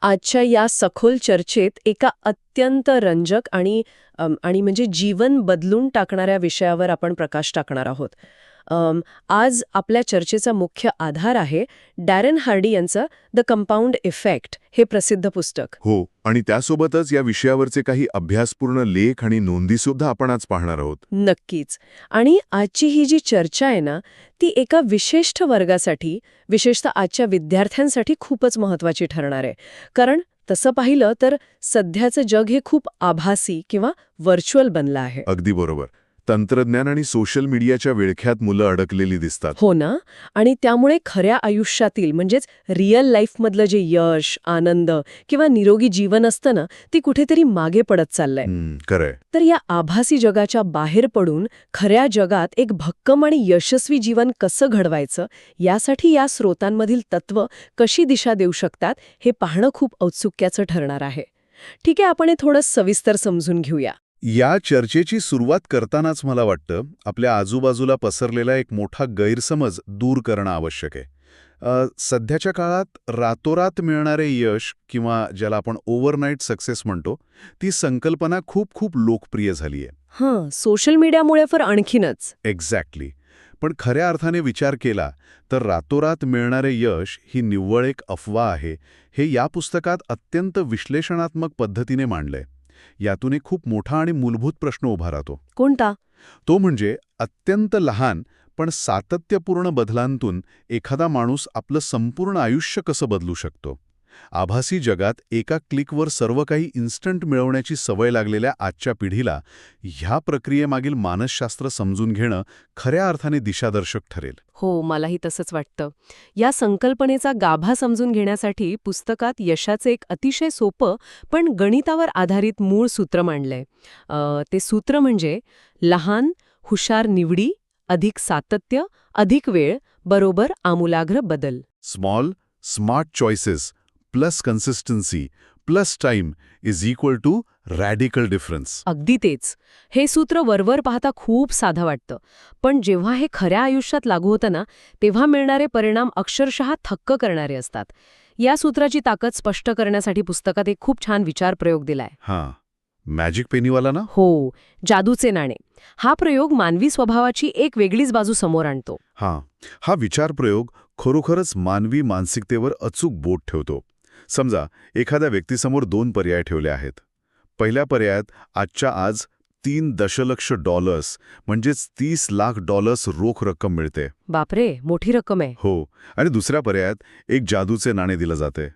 आजच्या या सखोल चर्चेत एका अत्यंत रंजक आणि म्हणजे जीवन बदलून टाकणाऱ्या विषयावर आपण प्रकाश टाकणार आहोत. आज आपल्या चर्चेचा मुख्य आधार आहे डॅरेन हार्डी यांचं द कंपाऊंड इफेक्ट हे प्रसिद्ध पुस्तक. हो, आणि त्यासोबतच या विषयावरचे काही अभ्यासपूर्ण लेख आणि नोंदीसुद्धा आपण आज पाहणार आहोत. नक्कीच. आणि आजची ही जी चर्चा आहे ना, ती एका विशिष्ट वर्गासाठी, विशेषतः आजच्या विद्यार्थ्यांसाठी खूपच महत्त्वाची ठरणार आहे. कारण तसं पाहिलं तर सध्याचं जग हे खूप आभासी किंवा व्हर्च्युअल बनलं आहे. अगदी बरोबर. तंत्रज्ञान आणि सोशल मीडियाच्या विळख्यात मुलं अडकलेली दिसतात. हो ना. आणि त्यामुळे खऱ्या आयुष्यातील म्हणजेच रिअल लाईफमधलं जे यश, आनंद किंवा निरोगी जीवन असतं ना, ते कुठेतरी मागे पडत चाललंय. खरंय. तर या आभासी जगाच्या बाहेर पडून खऱ्या जगात एक भक्कम आणि यशस्वी जीवन कसं घडवायचं, यासाठी या स्रोतांमधील तत्व कशी दिशा देऊ शकतात हे पाहणं खूप औत्सुक्याचं ठरणार आहे. ठीक आहे, आपण हे थोडं सविस्तर समजून घेऊया. या चर्चेची सुरुवात करतानाच मला वाटतं आपल्या आजूबाजूला पसरलेला एक मोठा गैरसमज दूर करणं आवश्यक आहे. सध्याच्या काळात रातोरात मिळणारे यश किंवा ज्याला आपण ओव्हरनाईट सक्सेस म्हणतो, ती संकल्पना खूप खूप लोकप्रिय झाली आहे. सोशल मीडियामुळे तर आणखीनच. एक्झॅक्टली. पण खऱ्या अर्थाने विचार केला तर रातोरात मिळणारे यश ही निव्वळ एक अफवा आहे, हे या पुस्तकात अत्यंत विश्लेषणात्मक पद्धतीने मांडलंय. यातून एक खूप मोठा आणि मूलभूत प्रश्न उभा राहतो. कोणता? तो म्हणजे अत्यंत लहान पण सातत्यपूर्ण बदलांतून एखादा माणूस आपलं संपूर्ण आयुष्य कसं बदलू शकतो. आभासी जगात एका क्लिकवर सर्व काही इन्स्टंट मिळवण्याची सवय लागलेल्या आजच्या पिढीला ह्या प्रक्रियेमागील मानसशास्त्र समजून घेणं खऱ्या अर्थाने दिशादर्शक ठरेल. हो, मलाही तसंच वाटतं. या संकल्पनेचा गाभा समजून घेण्यासाठी पुस्तकात यशाचं एक अतिशय सोपं पण गणितावर आधारित मूळ सूत्र मांडलंय. ते सूत्र म्हणजे लहान, हुशार निवडी अधिक सातत्य अधिक वेळ बरोबर आमूलाग्र बदल. Small, smart choices plus consistency plus time is equal to radical difference. अगदी तेच. हे सूत्र वरवर पाहता खूप साधं वाटतं, पण जेव्हा हे खऱ्या आयुष्यात लागू होतं ना, तेव्हा मिळणारे परिणाम अक्षरशः थक्क करणारे असतात. या सूत्राची ताकद स्पष्ट करण्यासाठी पुस्तकात एक खूप छान विचारप्रयोग दिलाय. मॅजिक पेनीवाला ना? हो, जादूचे नाणे. हा प्रयोग मानवी स्वभावाची एक वेगळीच बाजू समोर आणतो. हा विचारप्रयोग खरोखरच मानवी मानसिकतेवर अचूक बोट ठेवतो. समजा एखाद्या व्यक्तीसमोर 2 पर्याय ठेवले आहेत. पहिल्या पर्यायात आजच्या आज $3 दशलक्ष म्हणजेच $30 लाख रोख रक्कम मिळते. बापरे, मोठी रक्कम आहे. हो, आणि दुसऱ्या पर्यायात एक जादूचे नाणे दिलं जाते,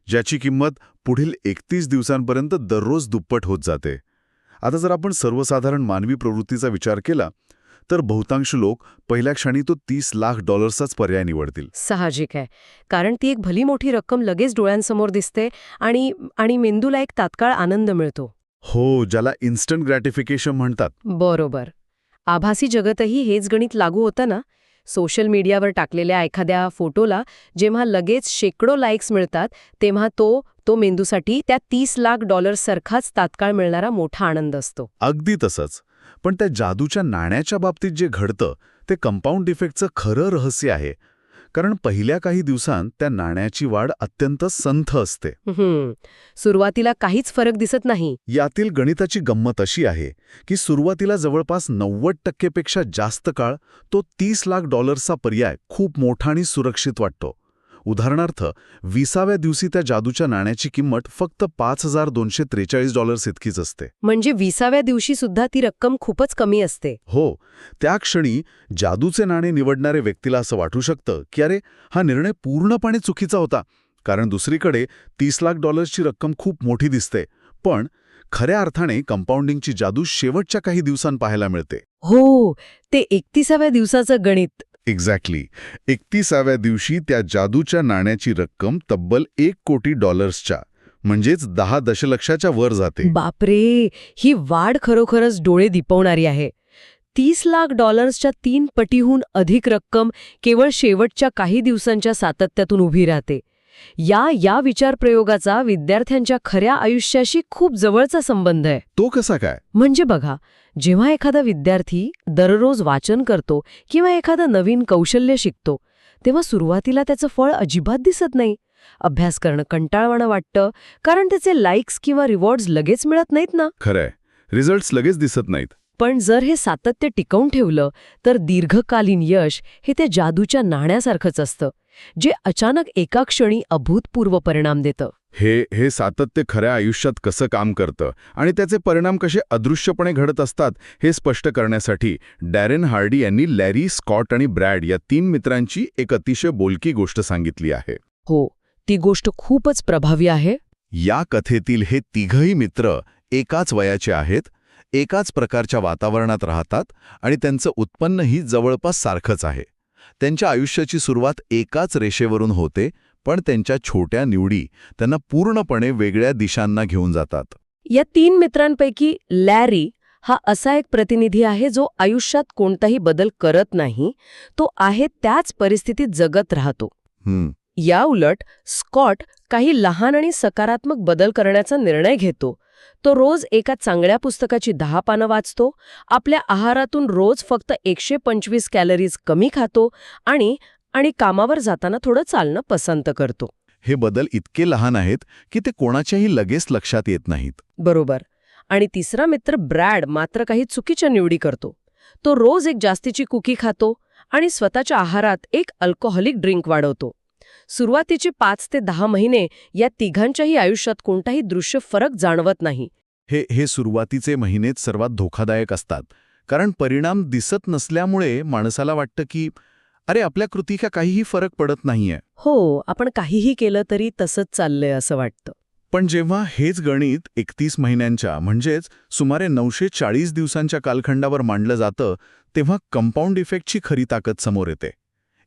ज्याची किंमत पुढील 31 दिवसांपर्यंत दररोज दुप्पट होत जाते. आता जर आपण सर्वसाधारण मानवी प्रवृत्तीचा विचार केला तर बहुतांश लोक पहिल्या क्षणी तो $30 लाख पर्याय निवडतील. साहजिक आहे, कारण ती एक भली मोठी रक्कम लगेच डोळ्यांसमोर दिसते आणि मेंदूला एक तात्काळ आनंद मिळतो. हो, ज्याला इन्स्टंट ग्रॅटिफिकेशन म्हणतात. बरोबर. आभासी जगतही हेच गणित लागू होतं ना. सोशल मीडियावर टाकलेल्या एखाद्या फोटोला जेव्हा लगेच शेकडो लाईक्स मिळतात, तेव्हा तो मेंदूसाठी त्या $30 लाख सारखाच तात्काळ मिळणारा मोठा आनंद असतो. अगदी तसंच. पण त्या जादूच्या नाण्याच्या बाबतीत जे घडतं ते कंपाऊंड इफेक्टचं खरं रहस्य आहे. कारण पहिल्या काही दिवसांत त्या नाण्याची वाढ अत्यंत संथ असते. सुरुवातीला काहीच फरक दिसत नाही. यातील गणिताची गंमत अशी आहे की सुरुवातीला जवळपास 90% जास्त काळ तो $30 लाख पर्याय खूप मोठा आणि सुरक्षित वाटतो. उदाहरणार्थ 20व्या दिवशी त्या जादूच्या नाण्याची किंमत फक्त $5243 इतकीच असते. म्हणजे 20व्या दिवशी सुद्धा ती रक्कम खूपच कमी असते. हो, त्या क्षणी जादूचे नाणे निवडणारे व्यक्तीला असं वाटू शकतं की अरे, हा निर्णय पूर्णपणे चुकीचा होता, कारण दुसरीकडे $30 लाख रक्कम खूप मोठी दिसते. पण खऱ्या अर्थाने कंपाऊंडिंगची जादू शेवटच्या काही दिवसांत पाहायला मिळते. हो, ते 31व्या दिवसाचं गणित. एक्झॅक्टली. 31व्या दिवशी त्या जादूच्या नाण्याची रक्कम तब्बल $1 कोटी म्हणजेच 10 दशलक्षाच्या वर जाते. बापरे, ही वाढ खरोखरच डोळे दिपवणारी आहे. $30 लाख 3 पटीहून अधिक रक्कम केवळ शेवटच्या काही दिवसांच्या सातत्यातून उभी राहते. या विचारप्रयोगाचा विद्यार्थ्यांच्या खऱ्या आयुष्याशी खूप जवळचा संबंध आहे. तो कसा काय? म्हणजे बघा, जेव्हा एखादा विद्यार्थी दररोज वाचन करतो किंवा एखादं नवीन कौशल्य शिकतो, तेव्हा सुरुवातीला त्याचं फळ अजिबात दिसत नाही. अभ्यास करणं कंटाळवाणं वाटतं, कारण त्याचे लाईक्स किंवा रिवॉर्ड्स लगेच मिळत नाहीत ना. खरंय, रिझल्ट्स लगेच दिसत नाहीत. पण जर हे सातत्य टिकवून ठेवलं तर दीर्घकालीन यश हे त्या जादूच्या नाण्यासारखंच असतं, जे अचानक एका क्षणी अभूतपूर्व परिणाम देतं. हे सातत्य खऱ्या आयुष्यात कसं काम करतं आणि त्याचे परिणाम कसे अदृश्यपणे घडत असतात हे स्पष्ट करण्यासाठी डॅरेन हार्डी यांनी लॅरी, स्कॉट आणि ब्रॅड या 3 मित्रांची एक अतिशय बोलकी गोष्ट सांगितली आहे. हो, ती गोष्ट खूपच प्रभावी आहे. या कथेतील हे तिघही मित्र एकाच वयाचे आहेत, एकाच प्रकारच्या वातावरणात राहतात आणि त्यांचं उत्पन्नही जवळपास सारखंच आहे. त्यांच्या आयुष्याची सुरुवात एकाच रेषेवरून होते, पण त्यांच्या छोट्या निवडी त्यांना पूर्णपणे वेगळ्या दिशांना घेऊन जातात. या 3 मित्रांपैकी लॅरी हा असा एक प्रतिनिधी आहे जो आयुष्यात कोणताही बदल करत नाही, तो आहे त्याच परिस्थितीत जगत राहतो. या उलट स्कॉट काही लहान आणि सकारात्मक बदल करण्याचा निर्णय घेतो. तो रोज एका चांगल्या पुस्तकाची 10 पानं वाचतो, आपल्या आहारातून रोज फक्त 125 कॅलरीज कमी खातो आणि कामावर जाताना थोडं चालणं पसंत करतो. हे बदल इतके लहान आहेत की ते कोणाच्याही लगेच लक्षात येत नाहीत. बरोबर. आणि तिसरा मित्र ब्रॅड मात्र काही चुकीच्या निवडी करतो. तो रोज एक जास्तीची कुकी खातो आणि स्वतःच्या आहारात एक अल्कोहोलिक ड्रिंक वाढवतो. सुरुवातीचे 5 ते 10 महिने या तिघांच्याही आयुष्यात कोणताही दृश्य फरक जाणवत नाही. हे सुरुवातीचे महिनेच सर्वात धोकादायक असतात, कारण परिणाम दिसत नसल्यामुळे माणसाला वाटतं की अरे, आपल्या कृतीचा काहीही फरक पडत नाहीये. हो, आपण काहीही केलं तरी तसंच चाललंय असं वाटतं. पण जेव्हा हेच गणित 31 महिन्यांच्या म्हणजेच सुमारे 940 दिवसांच्या कालखंडावर मांडलं जातं, तेव्हा कंपाऊंड इफेक्टची खरी ताकद समोर येते.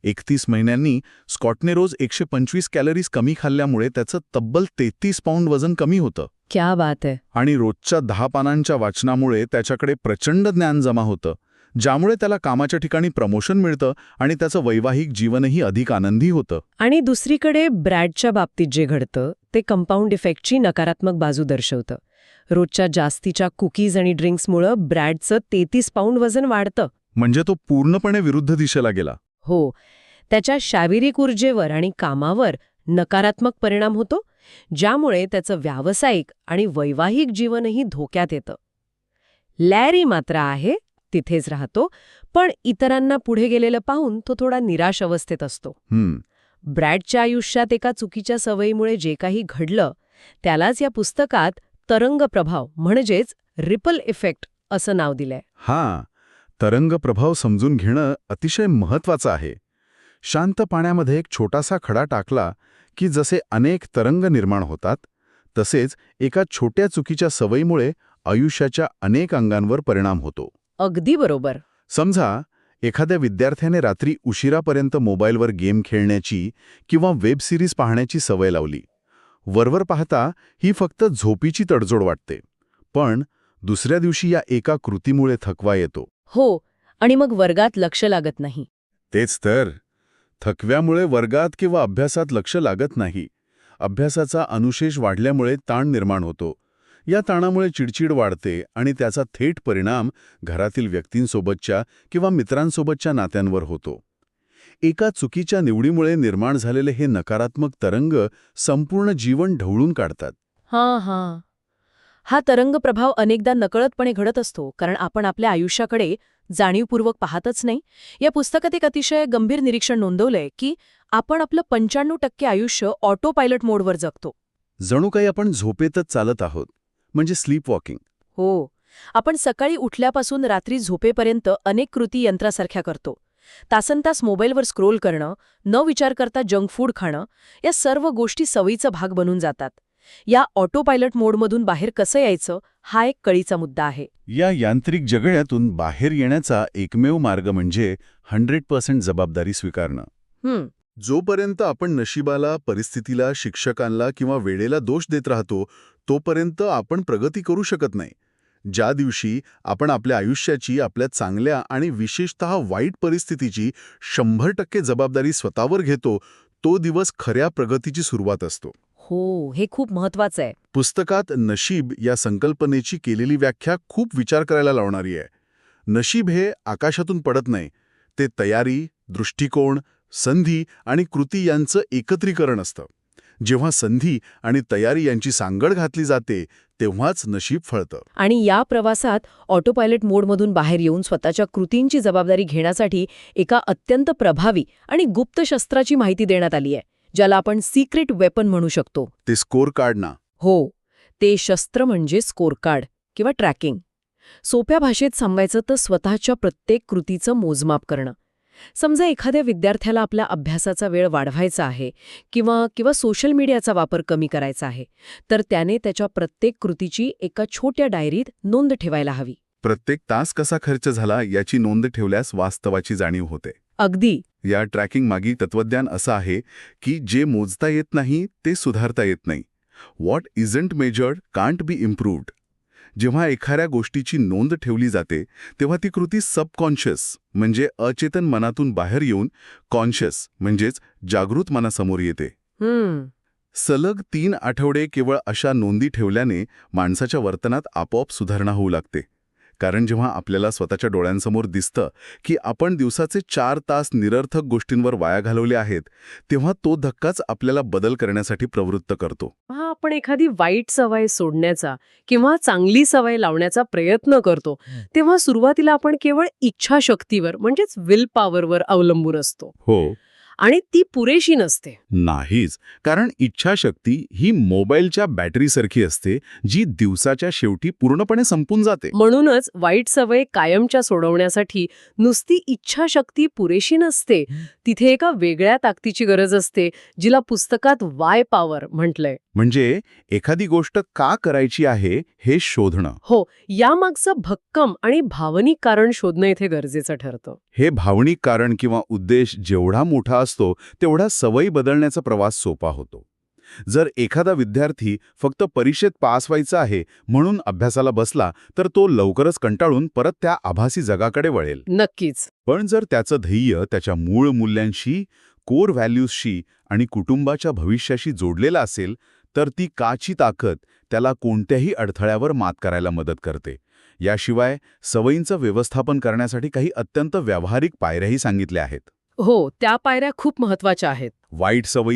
31 महिन्यांनी स्कॉटने रोज 125 कॅलरीज कमी खाल्ल्यामुळे त्याचं तब्बल 33 पाऊंड वजन कमी होतं. क्या बात आहे. आणि रोजच्या 10 पानांच्या वाचनामुळे त्याच्याकडे प्रचंड ज्ञान जमा होतं, ज्यामुळे त्याला कामाच्या ठिकाणी प्रमोशन मिळतं आणि त्याचं वैवाहिक जीवनही अधिक आनंदी होतं. आणि दुसरीकडे ब्रॅडच्या बाबतीत जे घडतं ते कंपाऊंड इफेक्टची नकारात्मक बाजू दर्शवतं. रोजच्या जास्तीच्या कुकीज आणि ड्रिंक्समुळं ब्रॅडचं 33 पाऊंड वजन वाढतं. म्हणजे तो पूर्णपणे विरुद्ध दिशेला गेला. हो, त्याच्या शारीरिक ऊर्जेवर आणि कामावर नकारात्मक परिणाम होतो, ज्यामुळे त्याचं व्यावसायिक आणि वैवाहिक जीवनही धोक्यात येतं. लॅरी मात्र आहे, तिथेच राहतो, पण इतरांना पुढे गेलेलं पाहून तो थोडा निराश अवस्थेत असतो. ब्रॅडच्या आयुष्यात एका चुकीच्या सवयीमुळे जे काही घडलं त्यालाच या पुस्तकात तरंग प्रभाव म्हणजेच रिपल इफेक्ट असं नाव दिलंय. तरंग प्रभाव समजून घेणं अतिशय महत्वाचं आहे. शांत पाण्यामध्ये एक छोटासा खडा टाकला की जसे अनेक तरंग निर्माण होतात, तसेच एका छोट्या चुकीच्या सवयीमुळे आयुष्याच्या अनेक अंगांवर परिणाम होतो. अगदी बरोबर. समजा एखाद्या विद्यार्थ्याने रात्री उशिरापर्यंत मोबाईलवर गेम खेळण्याची किंवा वेब सिरीज पाहण्याची सवय लावली. वरवर पाहता ही फक्त झोपीची तडजोड वाटते, पण दुसऱ्या दिवशी या एका कृतीमुळे थकवा येतो. हो, आणि मग वर्गात लक्ष लागत नाही. तेच तर, थकव्यामुळे वर्गात किंवा अभ्यासात लक्ष लागत नाही. अभ्यासाचा अनुशेष वाढल्यामुळे ताण निर्माण होतो. या ताणामुळे चिडचिड वाढते आणि त्याचा थेट परिणाम घरातील व्यक्तींसोबतच्या किंवा मित्रांसोबतच्या नात्यांवर होतो. एका चुकीच्या निवडीमुळे निर्माण झालेले हे नकारात्मक तरंग संपूर्ण जीवन ढवळून काढतात. हा तरंग प्रभाव अनेकदा नकळतपणे घडत असतो, कारण आपण आपल्या आयुष्याकडे जाणीवपूर्वक पाहतच नाही. या पुस्तकात एक अतिशय गंभीर निरीक्षण नोंदवलंय की आपण आपलं 95% आयुष्य ऑटो पायलट मोडवर जगतो. जणू काही आपण झोपेतच चालत आहोत, म्हणजे स्लीप वॉकिंग. हो, आपण सकाळी उठल्यापासून रात्री झोपेपर्यंत अनेक कृती यंत्रासारख्या करतो. तासनतास मोबाईलवर स्क्रोल करणं, न विचार करता जंक फूड खाणं, या सर्व गोष्टी सवयीचा भाग बनून जातात. या ऑटो पायलट मोडमधून बाहेर कसं यायचं हा एक कळीचा मुद्दा आहे. या यांत्रिक जगण्यातून बाहेर येण्याचा एकमेव मार्ग म्हणजे 100% जबाबदारी स्वीकारणं. जोपर्यंत आपण नशिबाला, परिस्थितीला, शिक्षकांना किंवा वेळेला दोष देत राहतो, तोपर्यंत आपण प्रगती करू शकत नाही. ज्या दिवशी आपण आपल्या आयुष्याची, आपल्या चांगल्या आणि विशेषतः वाईट परिस्थितीची 100% जबाबदारी स्वतःवर घेतो, तो दिवस खऱ्या प्रगतीची सुरुवात असतो. हो, हे खूप महत्वाचं आहे. पुस्तकात नशीब या संकल्पनेची केलेली व्याख्या खूप विचार करायला लावणारी आहे. नशीब हे आकाशातून पडत नाही, ते तयारी, दृष्टिकोन, संधी आणि कृती यांचं एकत्रीकरण असतं. जेव्हा संधी आणि तयारी यांची सांगड घातली जाते तेव्हाच नशीब फळतं. आणि या प्रवासात ऑटोपायलट मोडमधून बाहेर येऊन स्वतःच्या कृतींची जबाबदारी घेण्यासाठी एका अत्यंत प्रभावी आणि गुप्त शस्त्राची माहिती देण्यात आली आहे, ज्याला आपण सिक्रेट वेपन म्हणू शकतो. ते स्कोर कार्ड ना. हो, ते शस्त्र म्हणजे स्कोर कार्ड किंवा ट्रॅकिंग. सोप्या भाषेत सांगायचं तर स्वतःच्या प्रत्येक कृतीचं मोजमाप करणं. समजा एखाद्या विद्यार्थ्याला आपल्या अभ्यासाचा वेळ वाढवायचा आहे किंवा सोशल मीडियाचा वापर कमी करायचा आहे, तर त्याने त्याच्या प्रत्येक कृतीची एका छोट्या डायरीत नोंद ठेवायला हवी. प्रत्येक तास कसा खर्च झाला याची नोंद ठेवल्यास वास्तवाची जाणीव होते. अगदी. या ट्रॅकिंग मागी तत्वज्ञान असं आहे की जे मोजता येत नाही ते सुधारता येत नाही. What isn't measured can't be improved. जेव्हा एखाद्या गोष्टीची नोंद ठेवली जाते तेव्हा ती कृती सबकॉन्शियस म्हणजे अचेतन मनातून बाहेर येऊन कॉन्शियस म्हणजेच जागृत मनासमोर येते. सलग 3 आठवडे केवळ अशा नोंदी ठेवल्याने माणसाच्या वर्तनात आपोआप सुधारणा होऊ लागते. कारण जेव्हा आपल्याला स्वतःच्या डोळ्यांसमोर दिसतं की आपण दिवसाचे 4 तास निरर्थक गोष्टींवर वाया घालवले आहेत, तेव्हा तो धक्काच आपल्याला बदल करण्यासाठी प्रवृत्त करतो. आपण एखादी वाईट सवय सोडण्याचा किंवा चांगली सवय लावण्याचा प्रयत्न करतो, तेव्हा सुरुवातीला आपण केवळ इच्छाशक्तीवर म्हणजेच विल पॉवरवर अवलंबून असतो. हो. आणि ती पुरेशी नसते. नाहीच. कारण इच्छाशक्ती ही मोबाईलच्या बॅटरीसारखी असते, जी दिवसाच्या शेवटी पूर्णपणे संपून जाते. म्हणूनच वाईट सवय कायमच्या सोडवण्यासाठी नुसती इच्छाशक्ती पुरेशी नसते. तिथे एका वेगळ्या ताकदीची गरज असते, जिला पुस्तकात वाय पॉवर म्हटलंय. म्हणजे एखादी गोष्ट का करायची आहे हे शोधणं. हो, यामागचं भक्कम आणि भावनिक कारण शोधणं इथे गरजेचं ठरतं. हे भावनिक कारण किंवा उद्देश जेवढा मोठा असतो तेवढा सवयी बदलण्याचा प्रवास सोपा होतो. जर एखादा विद्यार्थी फक्त परीक्षेत पास व्हायचा आहे म्हणून अभ्यासाला बसला तर तो लवकरच कंटाळून परत त्या आभासी जगाकडे वळेल. नक्कीच. पण जर त्याचं ध्येय त्याच्या मूळ मूल्यांशी, कोर व्हॅल्यूजशी आणि कुटुंबाच्या भविष्याशी जोडलेलं असेल तर ती काची ताकद त्याला कोणत्याही अडथळ्यावर मात करायला मदत करते. याशिवाय सवयींचं व्यवस्थापन करण्यासाठी काही अत्यंत व्यावहारिक पायऱ्याही सांगितल्या आहेत. हो, त्या पायऱ्या खूप महत्वाच्या आहेत. वाईट सवयी